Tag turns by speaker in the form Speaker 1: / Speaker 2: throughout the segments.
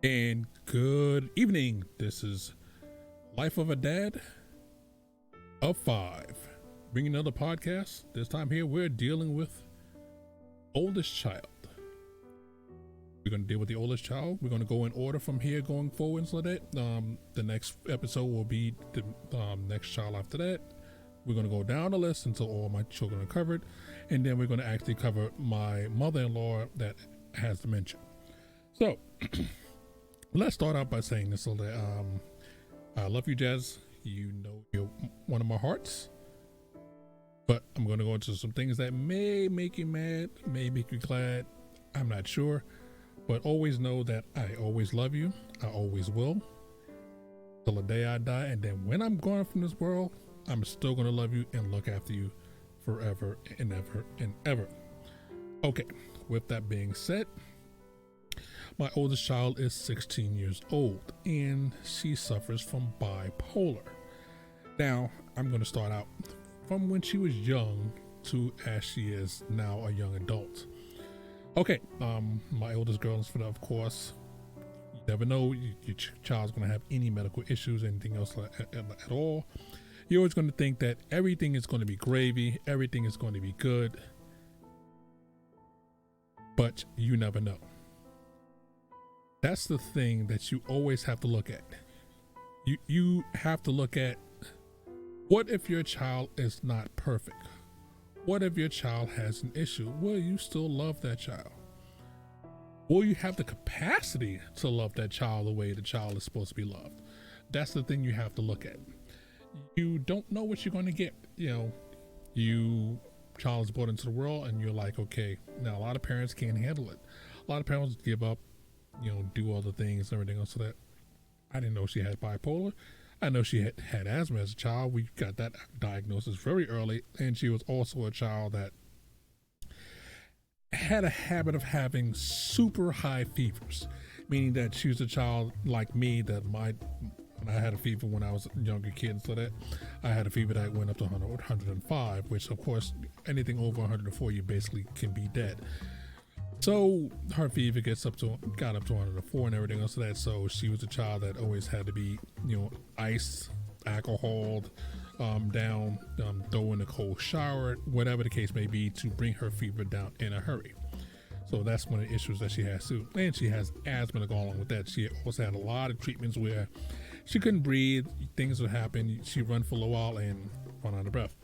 Speaker 1: And good evening. This is Life of a Dad of Five. Bringing another podcast. This time here, we're dealing with oldest child. We're going to deal with the oldest child. We're going to go in order from here going forward so that the next episode will be the next child after that. We're going to go down the list until all my children are covered. And then we're going to actually cover my mother-in-law that has dementia. So, let's start out by saying this so that I love you, Jazz. You know you're one of my hearts. But I'm going to go into some things that may make you mad, may make you glad. I'm not sure. But always know that I always love you. I always will. Till the day I die. And then when I'm gone from this world, I'm still going to love you and look after you forever and ever and ever. Okay, with that being said, my oldest child is 16 years old and she suffers from bipolar. Now, I'm going to start out from when she was young to as she is now a young adult. Okay, my oldest girl is, of course, you never know your child's going to have any medical issues, anything else at all. You're always going to think that everything is going to be gravy, everything is going to be good, but you never know. That's the thing that you always have to look at. You have to look at, what if your child is not perfect? What if your child has an issue? Will you still love that child? Will you have the capacity to love that child the way the child is supposed to be loved? That's the thing you have to look at. You don't know what you're going to get. Child is brought into the world and you're like, okay, now a lot of parents can't handle it. A lot of parents give up, do all the things and everything else. So that I didn't know she had bipolar. I know she had asthma as a child. We got that diagnosis very early. And she was also a child that had a habit of having super high fevers, meaning that she was a child like me that when I had a fever when I was a younger kid, so that I had a fever that went up to 100, 105, which of course anything over 104 you basically can be dead. So her fever got up to 104 and everything else of that. So she was a child that always had to be, iced, alcohol, down, throw in a cold shower, whatever the case may be, to bring her fever down in a hurry. So that's one of the issues that she has too. And she has asthma to go along with that. She also had a lot of treatments where she couldn't breathe, things would happen, she'd run for a little while and run out of breath.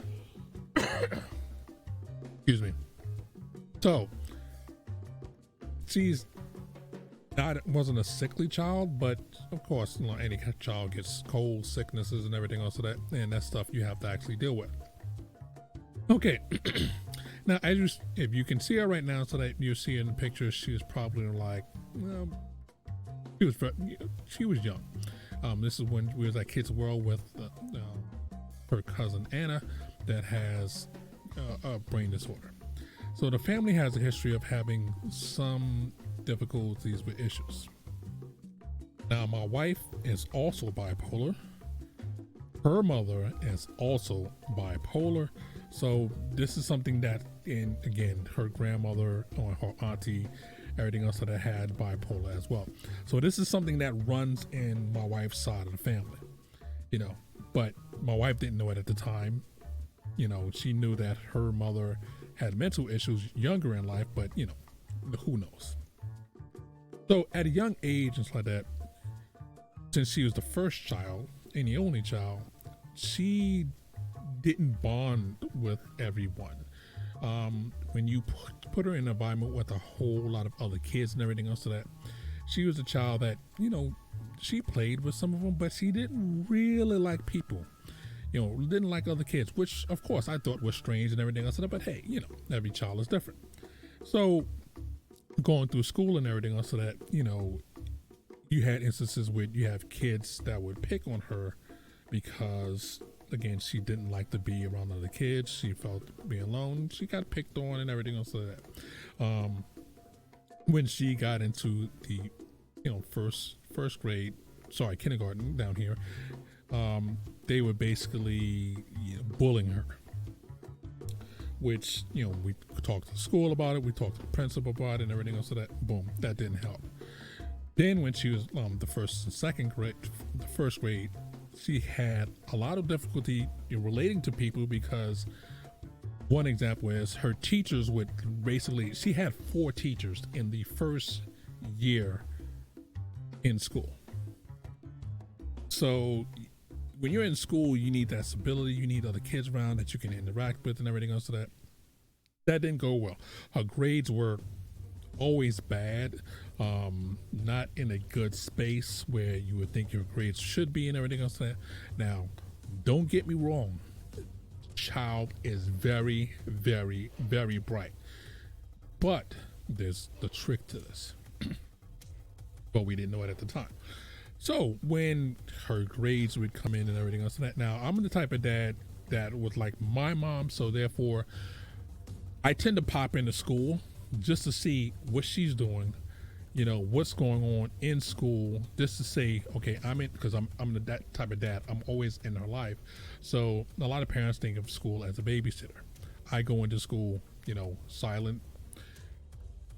Speaker 1: Excuse me. So wasn't a sickly child, but of course, any child gets colds, sicknesses, and everything else of that, and that's stuff you have to actually deal with. Okay, now if you can see her right now, so that you see in the picture, she was probably like, she was young. This is when we was at Kids World with her cousin Anna that has a brain disorder. So the family has a history of having some difficulties with issues. Now, my wife is also bipolar. Her mother is also bipolar. So this is something that, and again, her grandmother or her auntie, everything else that had bipolar as well. So this is something that runs in my wife's side of the family, but my wife didn't know it at the time. She knew that her mother had mental issues younger in life, but who knows? So at a young age and stuff like that, since she was the first child and the only child, she didn't bond with everyone. When you put her in an environment with a whole lot of other kids and everything else to that, she was a child that, she played with some of them, but she didn't really like people. Didn't like other kids, which of course I thought was strange and everything else. But hey, every child is different. So going through school and everything else, so that, you had instances where you have kids that would pick on her because, again, she didn't like to be around other kids. She felt being alone. She got picked on and everything else like that. When she got into the, first grade, kindergarten down here, they were basically bullying her, which, we talked to the school about it, we talked to the principal about it and everything else, so that, boom, that didn't help. Then when she was the first and second grade, the first grade, she had a lot of difficulty relating to people because one example is her teachers would basically, she had 4 teachers in the first year in school. So when you're in school, you need that stability, you need other kids around that you can interact with and everything else. So that didn't go well. Her grades were always bad, not in a good space where you would think your grades should be and everything else. Now, don't get me wrong, child is very, very, very bright, but there's the trick to this. But we didn't know it at the time. So when her grades would come in and everything else, now I'm the type of dad that was like my mom, so therefore I tend to pop into school just to see what she's doing, what's going on in school, just to say, okay, I'm in, because I'm that type of dad. I'm always in her life. So a lot of parents think of school as a babysitter. I go into school, silent,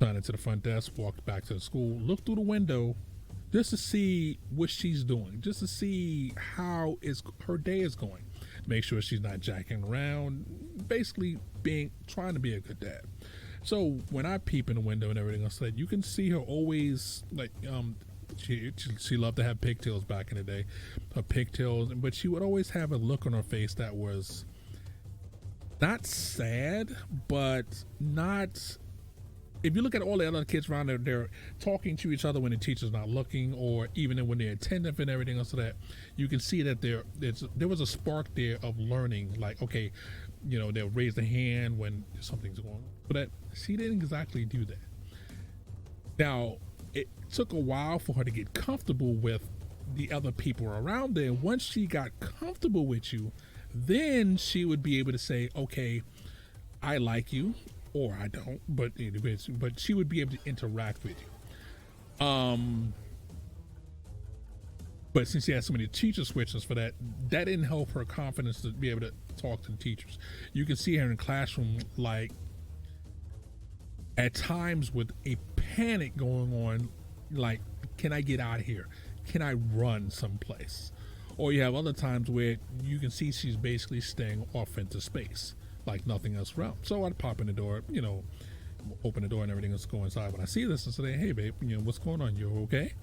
Speaker 1: sign into the front desk, walk back to the school, look through the window, just to see what she's doing, just to see how her day is going, make sure she's not jacking around, basically trying to be a good dad. So when I peep in the window and everything else, you can see her always like she loved to have pigtails back in the day, her pigtails, but she would always have a look on her face that was not sad, but not. If you look at all the other kids around there, they're talking to each other when the teacher's not looking, or even when they're attentive and everything else, so that you can see that there was a spark there of learning. Like, okay, they'll raise the hand when something's going on. But that she didn't exactly do that. Now, it took a while for her to get comfortable with the other people around there. Once she got comfortable with you, then she would be able to say, okay, I like you, or I don't, but she would be able to interact with you. But since she had so many teacher switches for that didn't help her confidence to be able to talk to the teachers. You can see her in the classroom, like at times with a panic going on, like, can I get out of here? Can I run someplace? Or you have other times where you can see she's basically staying off into space, like nothing else around. So I'd pop in the door, open the door and everything else, go inside. When I see this and say, hey babe, what's going on? You okay?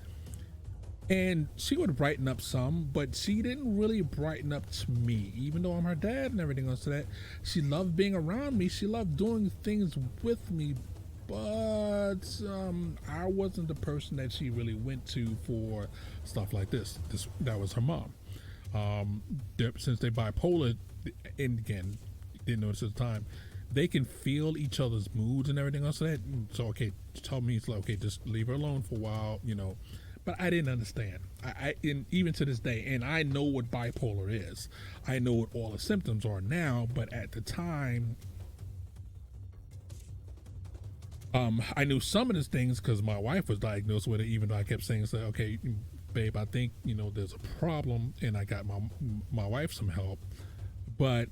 Speaker 1: And she would brighten up some, but she didn't really brighten up to me, even though I'm her dad and everything else. So that she loved being around me. She loved doing things with me, but I wasn't the person that she really went to for stuff like this. That was her mom. Since they're bipolar, and again, didn't notice at the time, they can feel each other's moods and everything else. So okay, tell me, it's like, okay, just leave her alone for a while, But I didn't understand. And even to this day, and I know what bipolar is. I know what all the symptoms are now, but at the time, I knew some of these things because my wife was diagnosed with it, even though I kept saying, okay, babe, I think, there's a problem, and I got my wife some help. But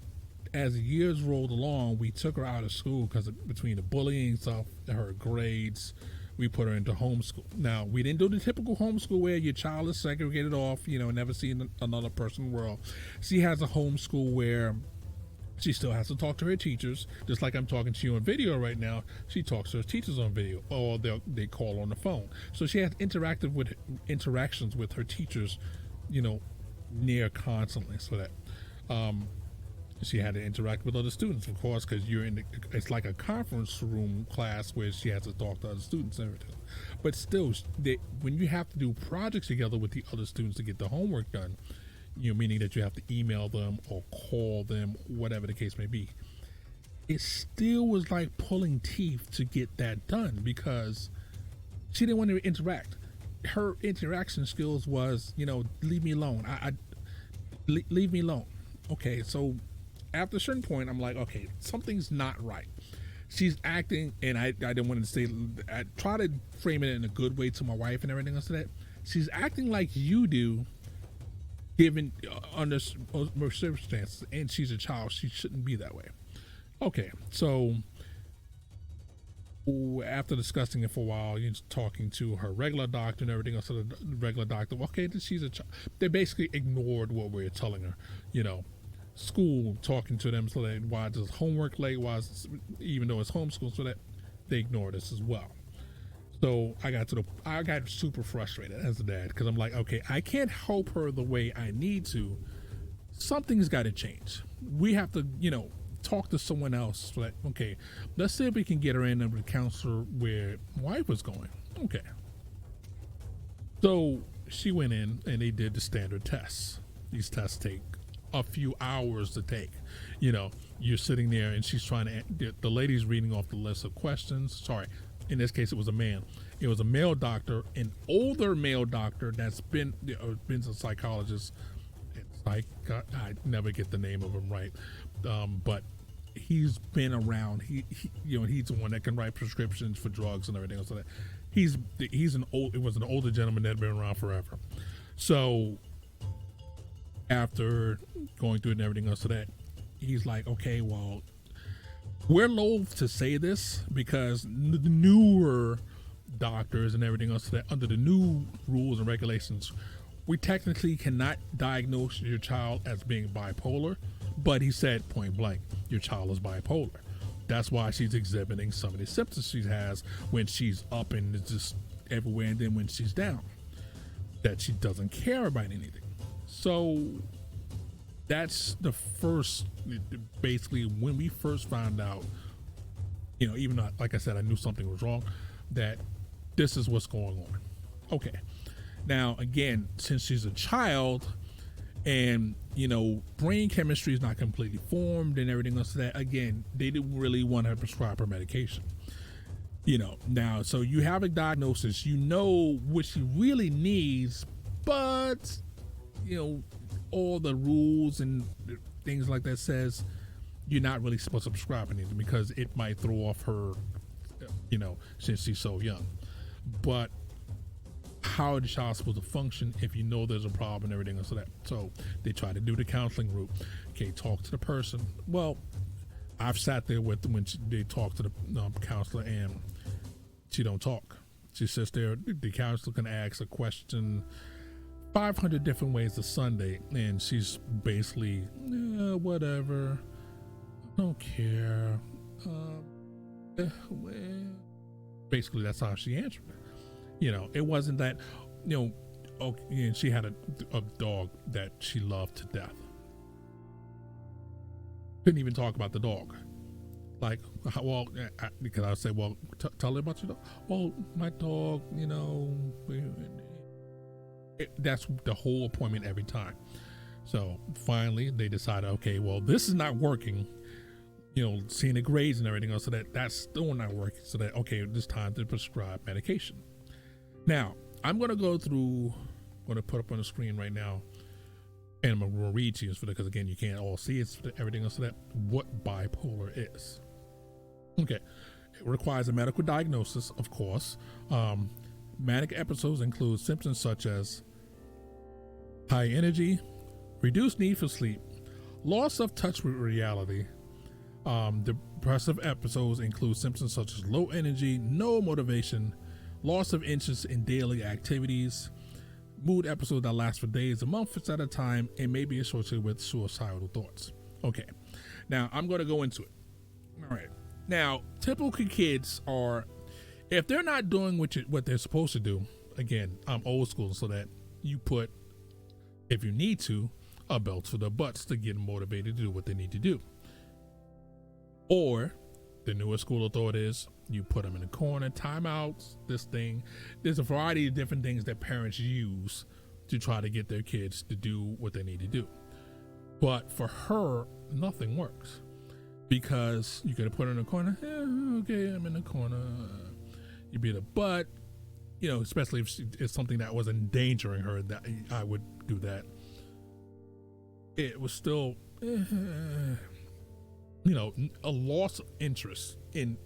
Speaker 1: as the years rolled along, we took her out of school because between the bullying stuff, her grades, we put her into homeschool. Now, we didn't do the typical homeschool where your child is segregated off, never seen another person in the world. She has a homeschool where she still has to talk to her teachers, just like I'm talking to you on video right now. She talks to her teachers on video, or they call on the phone. So she has interactions with her teachers, near constantly. So that she had to interact with other students, of course, because it's like a conference room class where she has to talk to other students and everything. But still, when you have to do projects together with the other students to get the homework done, meaning that you have to email them or call them, whatever the case may be, it still was like pulling teeth to get that done because she didn't want to interact. Her interaction skills was, leave me alone. Leave me alone. Okay, so after a certain point, I'm like, okay, something's not right. She's acting, and I didn't want to say, I try to frame it in a good way to my wife and everything else like that. She's acting like you do, given under circumstances, and she's a child. She shouldn't be that way. Okay, so After discussing it for a while, you're talking to her regular doctor and everything else. So the regular doctor, okay, she's a child. They basically ignored what we were telling her. You know, school, talking to them, so that why does homework late? Why is, even though it's homeschool, so that they ignored us as well. So I got super frustrated as a dad because I'm like, okay, I can't help her the way I need to. Something's got to change. We have to, talk to someone else. So that, okay, let's see if we can get her in with a counselor where wife was going. Okay. So she went in and they did the standard tests. These tests take a few hours to take. You're sitting there and she's trying to, the lady's reading off the list of questions. Sorry, in this case, it was a man. It was a male doctor, an older male doctor that's been a psychologist. I never get the name of him right, but he's been around. He's the one that can write prescriptions for drugs and everything else. So that it was an older gentleman that had been around forever. So after going through it and everything else, so that he's like, okay, well, we're loath to say this because the newer doctors and everything else, so that under the new rules and regulations, we technically cannot diagnose your child as being bipolar, but he said point blank, your child is bipolar. That's why she's exhibiting some of the symptoms she has when she's up and it's just everywhere, and then when she's down, that she doesn't care about anything. So that's the first, basically, when we first found out, even though, like I said, I knew something was wrong, that this is what's going on. Okay. Now, again, since she's a child and, brain chemistry is not completely formed and everything else, that, again, they didn't really want to prescribe her medication. Now, so you have a diagnosis, what she really needs, but, all the rules and things like that says you're not really supposed to prescribe anything because it might throw off her, since she's so young. But how is the child supposed to function if there's a problem and everything else? So they try to do the counseling route. Okay, talk to the person. Well, I've sat there with them when they talk to the counselor and she don't talk. She sits there. The counselor can ask a question 500 different ways to Sunday, and she's basically whatever. I don't care. Basically, that's how she answered it. It wasn't that, and she had a dog that she loved to death. Couldn't even talk about the dog. Like, well, because I say, well, tell her about your dog. Well, my dog, that's the whole appointment every time. So finally, they decided, okay, well, this is not working. Seeing the grades and everything else, so that's still not working. So that, okay, it's time to prescribe medication. Now, I'm going to go through, I'm going to put up on the screen right now, and I'm going to read to you because, again, you can't all see it, everything else, so that what bipolar is. Okay, it requires a medical diagnosis, of course. Manic episodes include symptoms such as high energy, reduced need for sleep, loss of touch with reality. Depressive episodes include symptoms such as low energy, no motivation, loss of interest in daily activities, mood episodes that last for days and months at a time, and may be associated with suicidal thoughts. Okay, now I'm going to go into it. All right, now typical kids are, if they're not doing what they're supposed to do, again, I'm old school, so that you put, if you need to, a belt to their butts to get them motivated to do what they need to do. Or the newer school of thought is you put them in a corner, timeouts, this thing. There's a variety of different things that parents use to try to get their kids to do what they need to do. But for her, nothing works because you could have put her in a corner. Okay, I'm in the corner. You beat her, but especially if it's something that was endangering her, that I would do that. It was still, a loss of interest in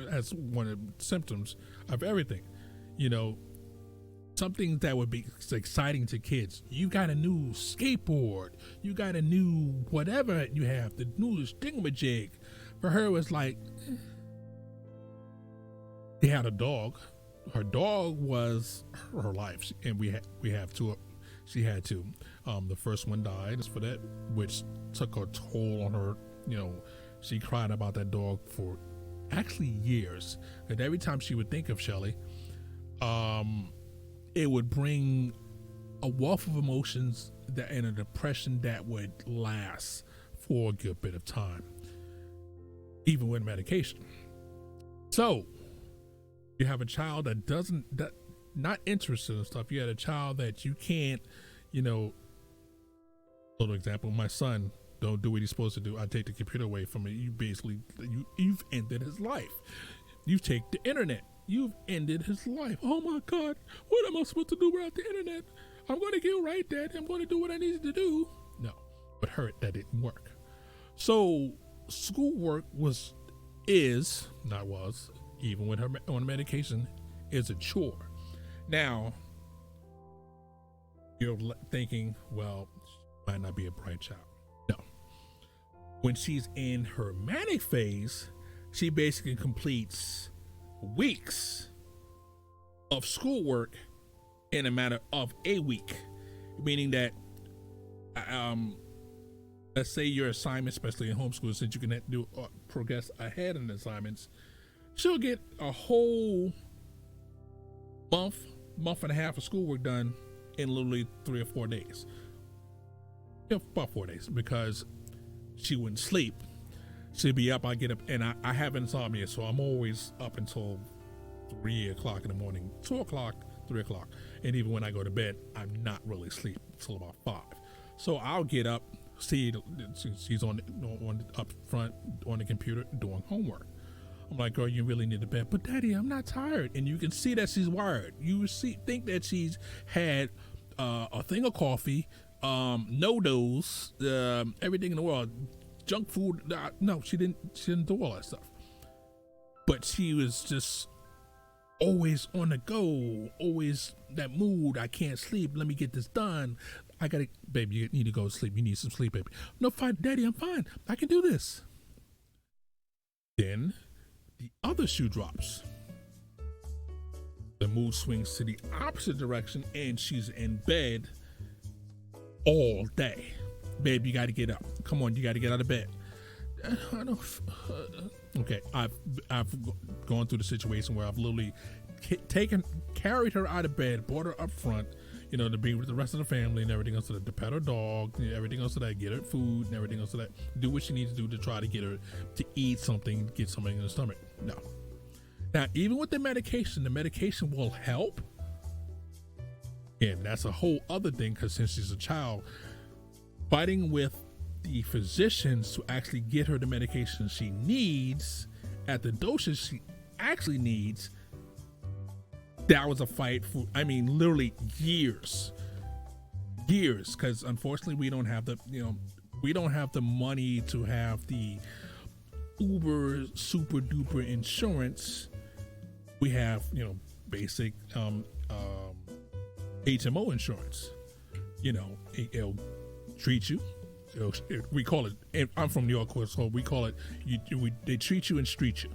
Speaker 1: as one of the symptoms of everything. Something that would be exciting to kids. You got a new skateboard. You got a new whatever you have, the new thingamajig. For her, it was like, They had a dog. Her dog was her life, and we have two. She had two. The first one died for that, which took a toll on her. She cried about that dog for actually years. And every time she would think of Shelly, it would bring a wealth of emotions and a depression that would last for a good bit of time, even with medication. So you have a child that not interested in stuff. You had a child that you can't, little example, my son don't do what he's supposed to do. I take the computer away from it. You've ended his life. You take the internet. You've ended his life. Oh my God, what am I supposed to do without the internet? I'm going to get right, Dad. I'm going to do what I needed to do. No, but that didn't work. So schoolwork even with her on medication, is a chore. Now, you're thinking, well, she might not be a bright child. No. When she's in her manic phase, she basically completes weeks of schoolwork in a matter of a week, meaning that let's say your assignment, especially in homeschool, since you can do progress ahead in assignments, she'll get a whole month and a half of schoolwork done in literally 3 or 4 days. About 4 days, because she wouldn't sleep. She'd be up, I get up, and I have insomnia, so I'm always up until 3 o'clock in the morning, 2 o'clock, 3 o'clock. And even when I go to bed, I'm not really asleep until about 5. So I'll get up, see she's on up front on the computer doing homework. I'm like, girl, you really need to bed. But Daddy, I'm not tired. And you can see that she's wired. You think that she's had a thing of coffee, no-dos, everything in the world, junk food. No, she didn't do all that stuff. But she was just always on the go, always that mood. I can't sleep. Let me get this done. Baby, you need to go to sleep. You need some sleep, baby. No, fine, Daddy, I'm fine. I can do this. Then the other shoe drops. The mood swings to the opposite direction, and she's in bed all day. Babe, you got to get up. Come on, you got to get out of bed. I don't. Okay, I've gone through the situation where I've literally carried her out of bed, brought her up front, to be with the rest of the family and everything else, to pet her dog, everything else to that, get her food and everything else to that, do what she needs to do to try to get her to eat something, get something in the stomach. No. Now, even with the medication will help. And that's a whole other thing, because since she's a child, fighting with the physicians to actually get her the medication she needs at the dosage she actually needs, that was a fight for, literally years, because unfortunately we don't have the money to have the uber super duper insurance. We have, basic HMO insurance. It'll treat you. We call it, I'm from New York, so we call it, they treat you and street you.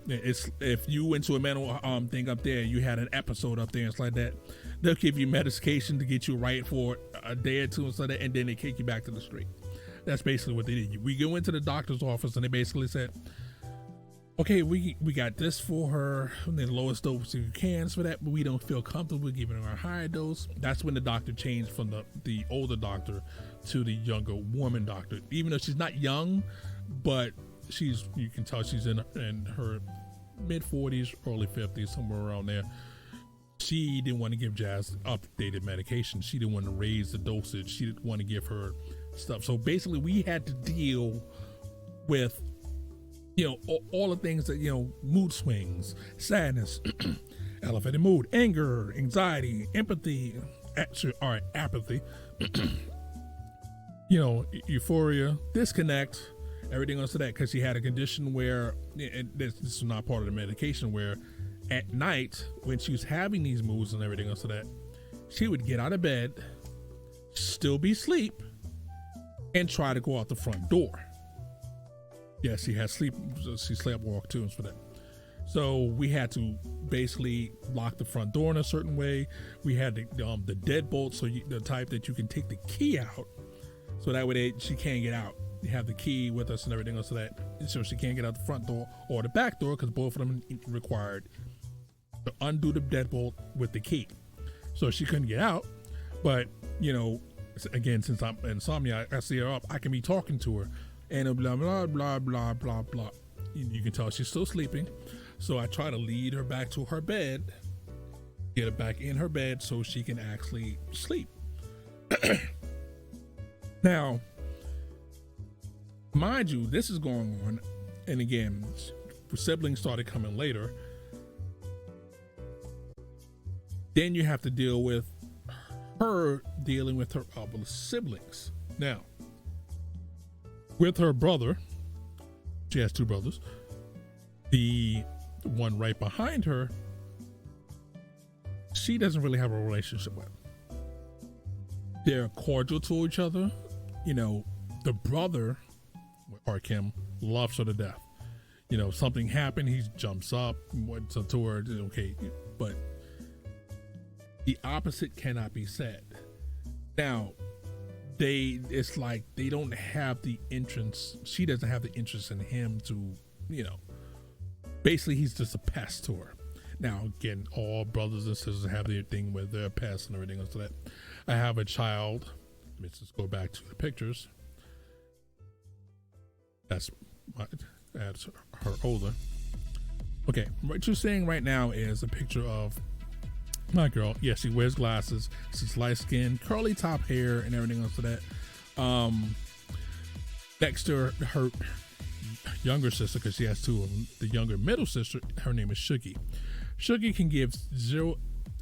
Speaker 1: It's, if you went to a mental thing up there, you had an episode up there, it's like that, they'll give you medication to get you right for a day or two and so that, and then they kick you back to the street. That's basically what they did. We go into the doctor's office and they basically said, okay, we got this for her, the lowest dose you can for that, but we don't feel comfortable giving her a higher dose. That's when the doctor changed from the older doctor to the younger woman doctor, even though she's not young, but you can tell she's in her mid 40s, early 50s, somewhere around there. She didn't want to give Jazz updated medication. She didn't want to raise the dosage. She didn't want to give her stuff. So basically we had to deal with, all the things that, mood swings, sadness, elevated mood, anger, anxiety, empathy, apathy, euphoria, disconnect, everything else to that, because she had a condition where, and this is not part of the medication, where at night when she was having these moods and everything else to that, she would get out of bed, still be asleep, and try to go out the front door. Yeah, she sleepwalk too for that. So we had to basically lock the front door in a certain way. We had the deadbolt, so the type that you can take the key out, so that way she can't get out. You have the key with us and everything else, so she can't get out the front door or the back door, because both of them required to undo the deadbolt with the key. So she couldn't get out, but again, since I'm insomnia, I see her up, I can be talking to her, and blah blah blah blah blah blah. You can tell she's still sleeping, so I try to lead her back to her bed, get her back in her bed so she can actually sleep. Now, mind you, this is going on, and again, siblings started coming later. Then you have to deal with her dealing with her other siblings. Now, with her brother, she has two brothers. The one right behind her, she doesn't really have a relationship with. They're cordial to each other. The brother, or Kim, loves her to death. Something happened, he jumps up, went to her, okay, but the opposite cannot be said. Now, it's like they don't have the interest, she doesn't have the interest in him to, basically he's just a pest to her. Now, again, all brothers and sisters have their thing with their pests and everything else. So that I have a child. Let's just go back to the pictures. That's her older. Okay, what you're seeing right now is a picture of my girl. Yeah, she wears glasses. She's light skinned, curly top hair, and everything else. So that next to her younger sister, because she has two of them, the younger middle sister, her name is Shuki. Shuki can give 0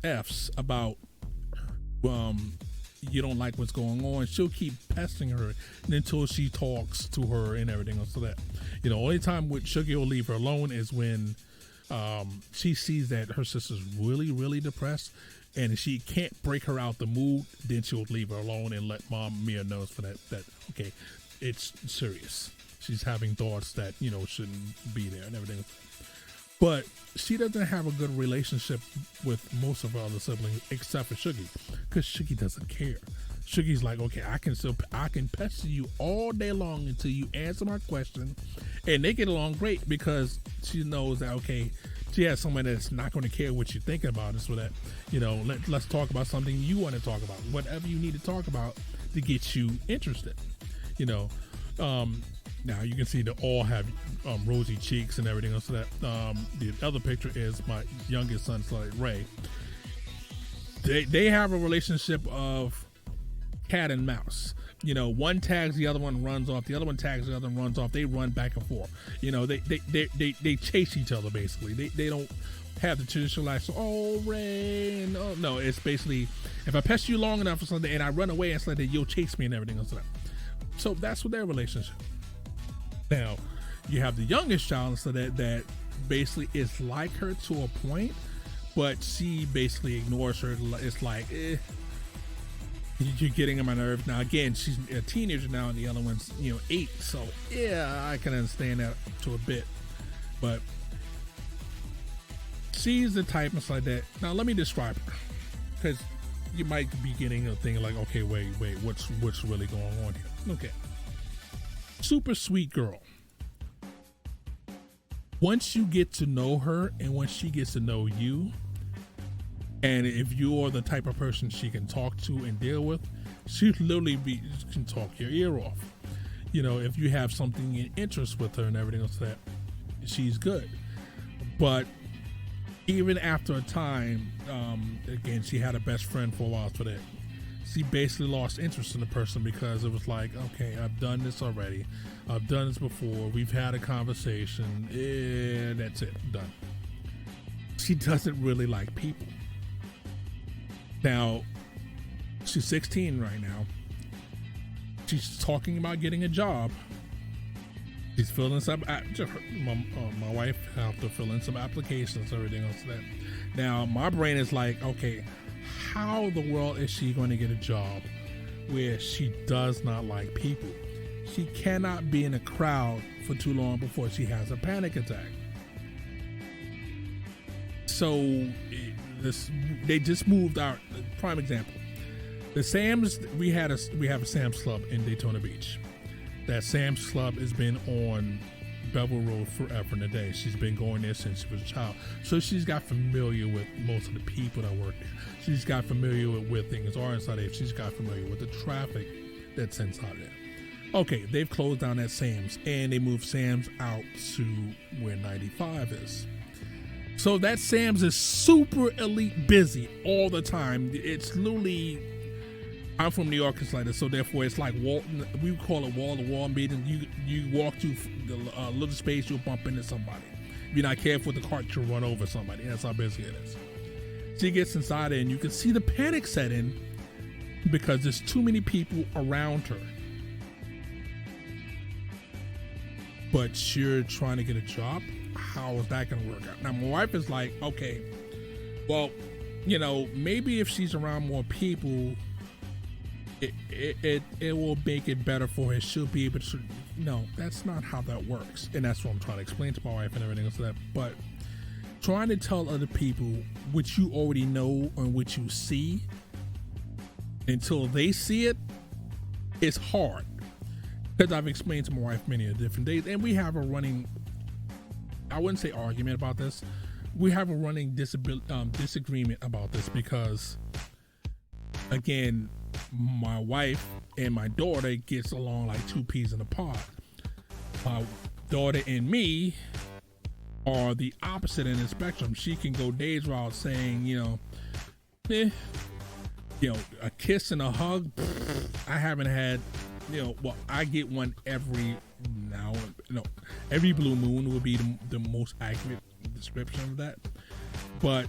Speaker 1: F's about you don't like what's going on. She'll keep pestering her until she talks to her and everything else. So that only time with Shuki will leave her alone is when she sees that her sister's really, really depressed, and if she can't break her out the mood, then she'll leave her alone and let Mom Mia know for that okay, it's serious. She's having thoughts that shouldn't be there and everything. But she doesn't have a good relationship with most of her other siblings except for Shuki, because Shuki doesn't care. Shuki's like, okay, I can pester you all day long until you answer my question, and they get along great because she knows that, okay, she has someone that's not going to care what you're thinking about, so that let's talk about something you want to talk about, whatever you need to talk about to get you interested. Now you can see they all have rosy cheeks and everything else. So that the other picture is my youngest son, Ray. They have a relationship of cat and mouse. One tags, the other one runs off. The other one tags, the other one runs off. They run back and forth. They chase each other basically. They don't have the traditional life. So, oh, Ray, no. It's basically, if I pest you long enough or something and I run away and something, you'll chase me and everything else. So that's what their relationship. Now, you have the youngest child, so that basically is like her to a point, but she basically ignores her. It's like, you're getting on my nerves. Now, again, she's a teenager now, and the other one's 8. So yeah, I can understand that to a bit, but she's the type of like that. Now, let me describe her, because you might be getting a thing like, okay, wait, what's really going on here? Okay. Super sweet girl. Once you get to know her and once she gets to know you, and if you are the type of person she can talk to and deal with, she literally can talk your ear off. If you have something in interest with her and everything else, that she's good. But even after a time, again, she had a best friend for a while for that. She basically lost interest in the person because it was like, okay, I've done this already. I've done this before. We've had a conversation. That's it. Done. She doesn't really like people. Now, she's 16 right now. She's talking about getting a job. She's filling some, my wife have to fill in some applications and everything else. That now, my brain is like, okay, how the world is she going to get a job where she does not like people? She cannot be in a crowd for too long before she has a panic attack. So they just moved our prime example. The Sam's we have a Sam's Club in Daytona Beach. That Sam's Club has been on Bevel Road forever and a day. She's been going there since she was a child. So she's got familiar with most of the people that work there. She's got familiar with where things are inside there. She's got familiar with the traffic that's inside there. Okay, they've closed down that Sam's and they moved Sam's out to where 95 is. So that Sam's is super elite busy all the time. It's literally, I'm from New York, it's like this, so therefore it's like we call it wall-to-wall meeting. You walk through the little space, you'll bump into somebody. If you're not careful with the cart, you'll run over somebody. That's how busy it is. She gets inside there and you can see the panic set in because there's too many people around her. But you're trying to get a job? How is that going to work out? Now, my wife is like, okay, well, maybe if she's around more people, it will make it better for her. She'll be able to. No, that's not how that works. And that's what I'm trying to explain to my wife and everything else like that. But trying to tell other people what you already know and what you see until they see it is hard. Because I've explained to my wife many different days, and we have a running, I wouldn't say argument about this. We have a running disagreement about this because, again, my wife and my daughter gets along like two peas in a pod. My daughter and me are the opposite end of the spectrum. She can go days without saying, a kiss and a hug. I haven't had. Well, I get one every blue moon would be the most accurate description of that. But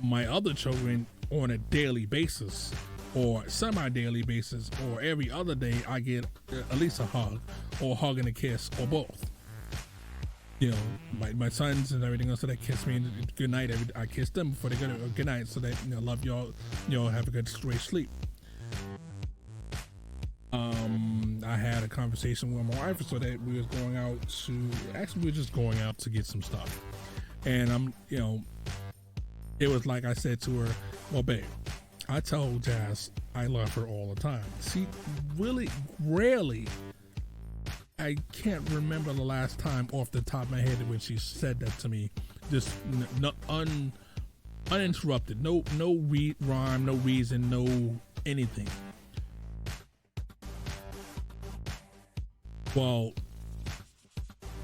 Speaker 1: my other children, on a daily basis or semi-daily basis or every other day, I get at least a hug or a hug and a kiss or both. My sons and everything else, so they kiss me and good night. I kiss them before they go to good night, so that love y'all, have a good straight sleep. I had a conversation with my wife so that we were just going out to get some stuff. And it was like I said to her, well, babe, I tell Jazz I love her all the time. She really rarely, I can't remember the last time off the top of my head when she said that to me, just uninterrupted, no rhyme, no reason, no anything. Well,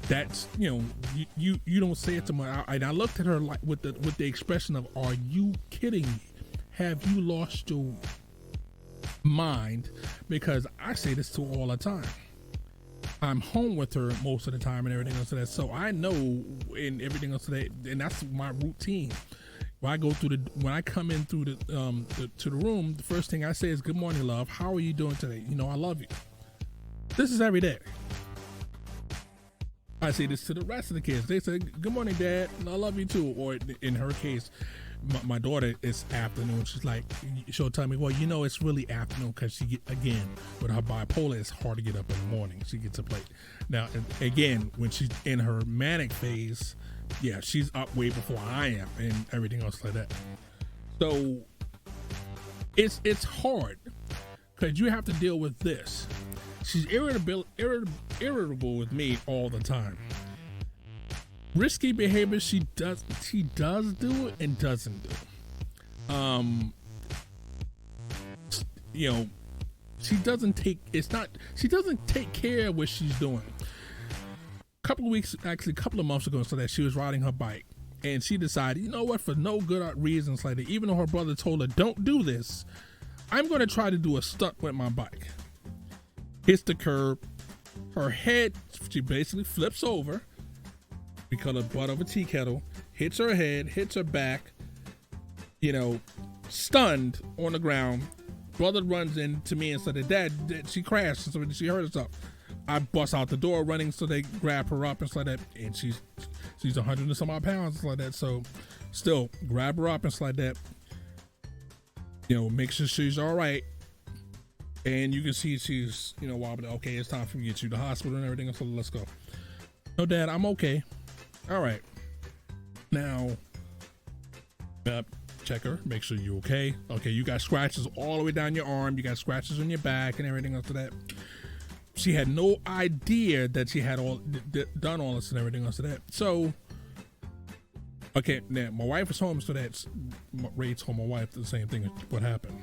Speaker 1: that's you don't say it to my. And I looked at her like with the expression of, "Are you kidding me? Have you lost your mind?" Because I say this to her all the time. I'm home with her most of the time and everything else like that, so I know and everything else like that, and that's my routine. When I come in through to the room, the first thing I say is, "Good morning, love. How are you doing today? I love you." This is every day. I say this to the rest of the kids. They say, "Good morning, Dad. I love you too." Or in her case, my daughter, it's afternoon. She's like, she'll tell me, "Well, it's really afternoon," because she get, again, with her bipolar, it's hard to get up in the morning. She gets up late. Now, again, when she's in her manic phase, yeah, she's up way before I am and everything else like that. So it's hard because you have to deal with this. She's irritable with me all the time. Risky behavior, she does do it and doesn't do. She doesn't take care of what she's doing. A couple of months ago, so that she was riding her bike and she decided, for no good reasons like that, even though her brother told her, "Don't do this, I'm going to try to do a stunt with my bike." Hits the curb, her head, she basically flips over because of the butt of a tea kettle, hits her head, hits her back, stunned on the ground. Brother runs into me and said, "Dad, she crashed, so she hurt herself." I bust out the door running, so they grab her up and stuff like that, and she's 100 and some odd pounds like that, so still grab her up and stuff like that, make sure she's all right. And you can see she's, wobbling. Okay, it's time for me to get you to the hospital and everything. So let's go. "No, Dad, I'm okay." All right. Now, Check her, make sure you're okay. Okay, you got scratches all the way down your arm, you got scratches on your back and everything else of that. She had no idea that she had done all this and everything else of that. So, okay, now my wife is home, so that's Ray told my wife the same thing. What happened?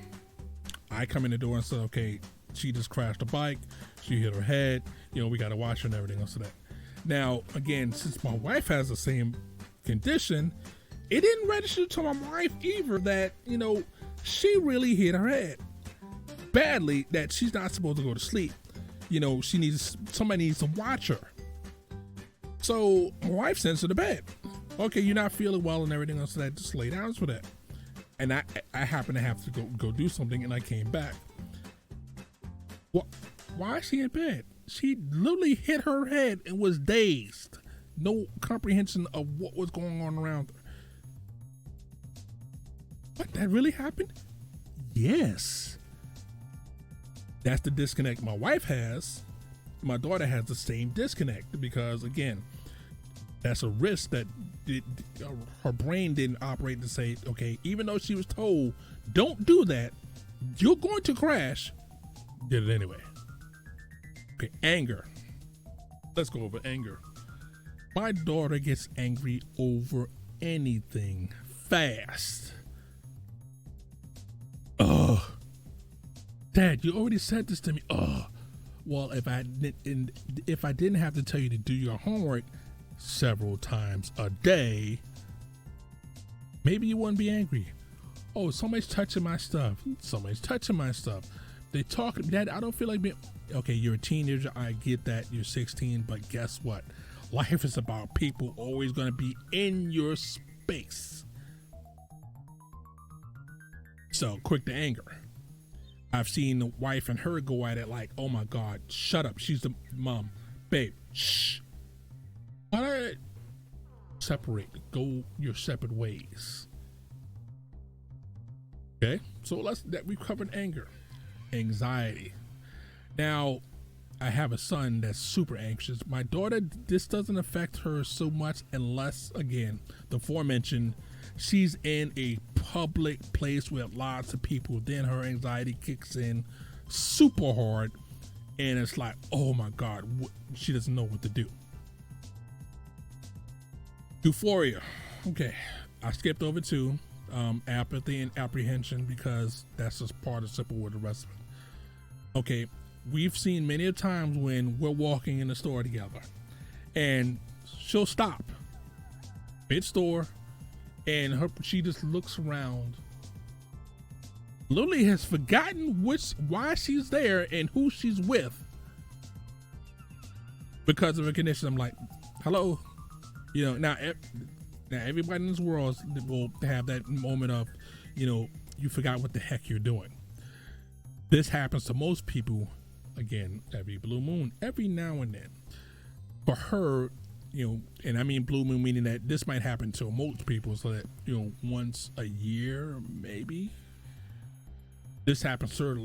Speaker 1: I come in the door and said, okay, she just crashed a bike, she hit her head, we got to watch her and everything else of that. Now, again, since my wife has the same condition, it didn't register to my wife either that, she really hit her head badly, that she's not supposed to go to sleep. Somebody needs to watch her. So my wife sends her to bed. Okay, you're not feeling well and everything else, so that just lay down for that. And I happened to have to go do something, and I came back. Why is she in bed? She literally hit her head and was dazed. No comprehension of what was going on around her. What, that really happened? Yes. That's the disconnect my wife has. My daughter has the same disconnect because, again, that's a risk that her brain didn't operate to say, okay, even though she was told, don't do that, you're going to crash, did it anyway. Okay, anger. Let's go over anger. My daughter gets angry over anything fast. Dad, you already said this to me. Well, if I didn't have to tell you to do your homework several times a day, maybe you wouldn't be angry. Oh, somebody's touching my stuff. They talk, Dad, I don't feel like being, okay, you're a teenager. I get that you're 16, but guess what? Life is about people always going to be in your space. So quick to anger. I've seen the wife and her go at it like, oh my God, shut up. She's the mom. Babe, shh. Why not separate? Go your separate ways. Okay, so we've covered anger. Anxiety. Now, I have a son that's super anxious. My daughter, this doesn't affect her so much unless, again, the aforementioned, she's in a public place with lots of people. Then her anxiety kicks in super hard, and it's like, oh my God, she doesn't know what to do. Euphoria. Okay, I skipped over to apathy and apprehension because that's just part of simple with the rest of it. Okay, we've seen many a times when we're walking in the store together and she'll stop mid-store and she just looks around, literally has forgotten why she's there and who she's with because of her condition. I'm like, hello, now everybody in this world will have that moment of, you forgot what the heck you're doing. This happens to most people, again, every blue moon, every now and then. For her, and I mean blue moon meaning that this might happen to most people, so that, once a year, maybe. This happens to her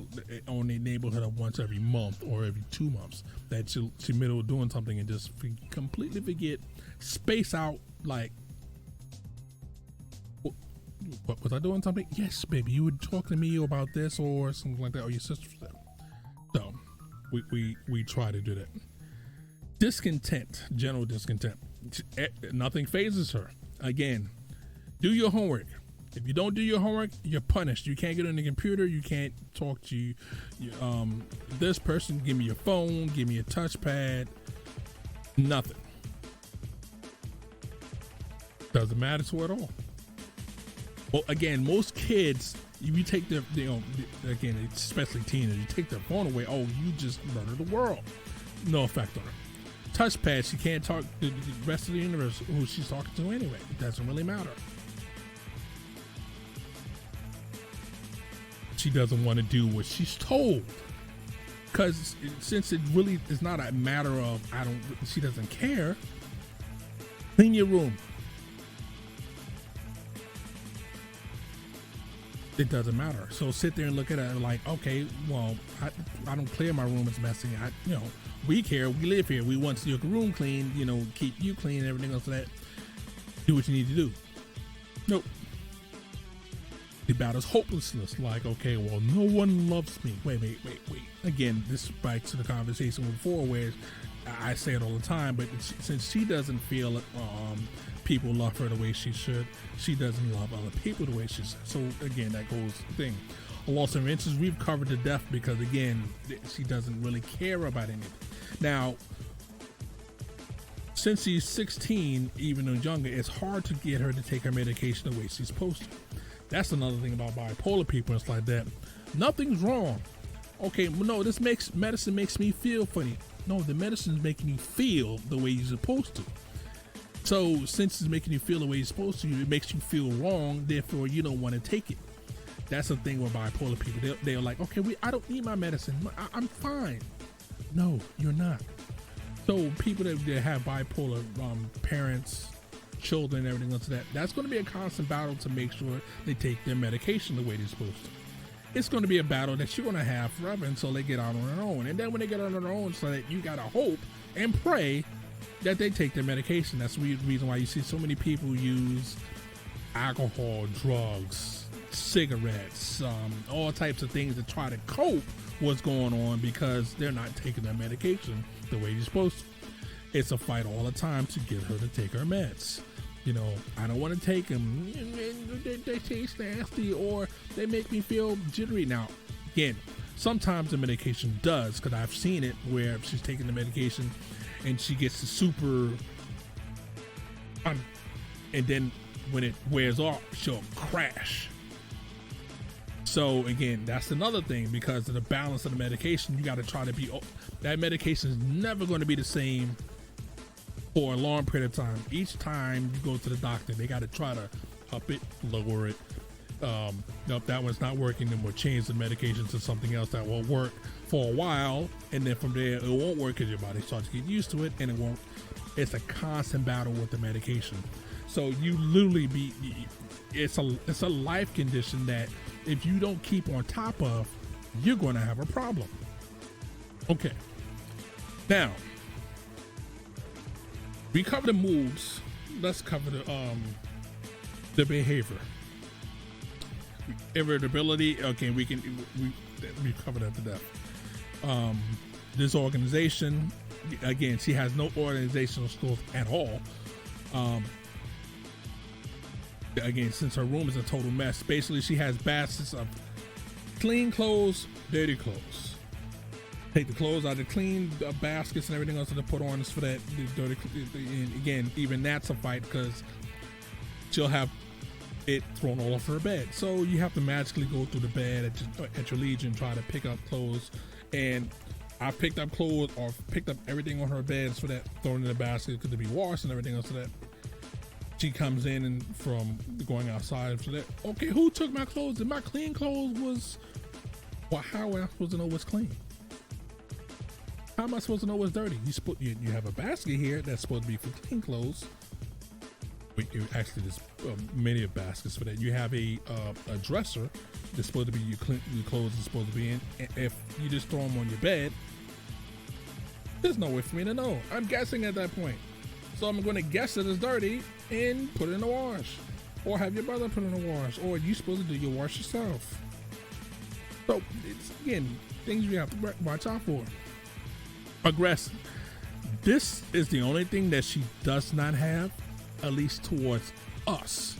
Speaker 1: on the neighborhood of once every month or every 2 months, that she middle of doing something and just completely forget, space out, like, what was I doing something? Yes, baby, you were talking to me about this or something like that, or your sister said. So we try to do that. Discontent, general discontent. Nothing phases her. Again, do your homework. If you don't do your homework, you're punished. You can't get on the computer. You can't talk to this person. Give me your phone. Give me a touchpad. Nothing. Doesn't matter to her at all. Well, again, most kids, if you take their, again, especially teenagers, you take their phone away, oh, you just murder the world. No effect on her. Touchpad, she can't talk to the rest of the universe who she's talking to anyway. It doesn't really matter. She doesn't want to do what she's told. Because since it really is not a matter of, she doesn't care, clean your room. It doesn't matter. So sit there and look at it like, okay, well, I don't clear my room. It's messy. We care. We live here. We want your room clean. Keep you clean and everything else like that. Do what you need to do. Nope. She battles hopelessness, like, okay, well, no one loves me. Wait. Again, this is back to the conversation before where I say it all the time, but since she doesn't feel people love her the way she should, she doesn't love other people the way she should. So again, that goes thing. A loss of interest, we've covered to death because again, she doesn't really care about anything. Now, since she's 16, even though younger, it's hard to get her to take her medication the way she's supposed to. That's another thing about bipolar people. It's like that. Nothing's wrong. Okay, no, medicine makes me feel funny. No, the medicine's making you feel the way you're supposed to. So since it's making you feel the way you're supposed to, it makes you feel wrong. Therefore, you don't want to take it. That's the thing with bipolar people. They're like, okay, I don't need my medicine. I'm fine. No, you're not. So people that have bipolar parents, children, everything else like that, that's going to be a constant battle to make sure they take their medication the way they're supposed to. It's going to be a battle that you're going to have forever until they get out on their own. And then when they get out on their own, so that you got to hope and pray that they take their medication. That's the reason why you see so many people use alcohol, drugs, cigarettes, all types of things to try to cope what's going on because they're not taking their medication the way you're supposed to. It's a fight all the time to get her to take her meds. You know, I don't want to take them. They taste nasty or they make me feel jittery. Now, again, sometimes the medication does, because I've seen it where she's taking the medication and she gets the super, and then when it wears off, she'll crash. So again, that's another thing, because of the balance of the medication, you got to try to be, that medication is never going to be the same for a long period of time. Each time you go to the doctor, they got to try to up it, lower it. If that one's not working, then we'll change the medication to something else that will work for a while, and then from there it won't work because your body starts to get used to it, and it won't. It's a constant battle with the medication. So you literally it's a life condition that if you don't keep on top of, you're going to have a problem. Okay, now we cover the moods. Let's cover the behavior. Irritability. Okay, we covered that to death. Disorganization. Again, she has no organizational skills at all. Again, since her room is a total mess, basically she has baskets of clean clothes, dirty clothes. Take the clothes out of the clean baskets and everything else that they put on is for that dirty. And again, even that's a fight because she'll have it thrown all over her bed. So you have to magically go through the bed at your leisure and try to pick up clothes. And I picked up clothes or picked up everything on her bed for that, thrown in the basket could be washed and everything else for that. She comes in and from going outside for that. Okay, who took my clothes? And my clean clothes was, well, how am I supposed to know what's clean? How am I supposed to know what's dirty? You have a basket here that's supposed to be for clean clothes. You actually, there's many of baskets for that. You have a dresser that's supposed to be your clothes are supposed to be in. If you just throw them on your bed, there's no way for me to know. I'm guessing at that point. So I'm going to guess that it's dirty and put it in the wash, or have your brother put it in the wash, or you supposed to do your wash yourself. So it's, again, things you have to watch out for. Aggressive. This is the only thing that she does not have, at least towards us,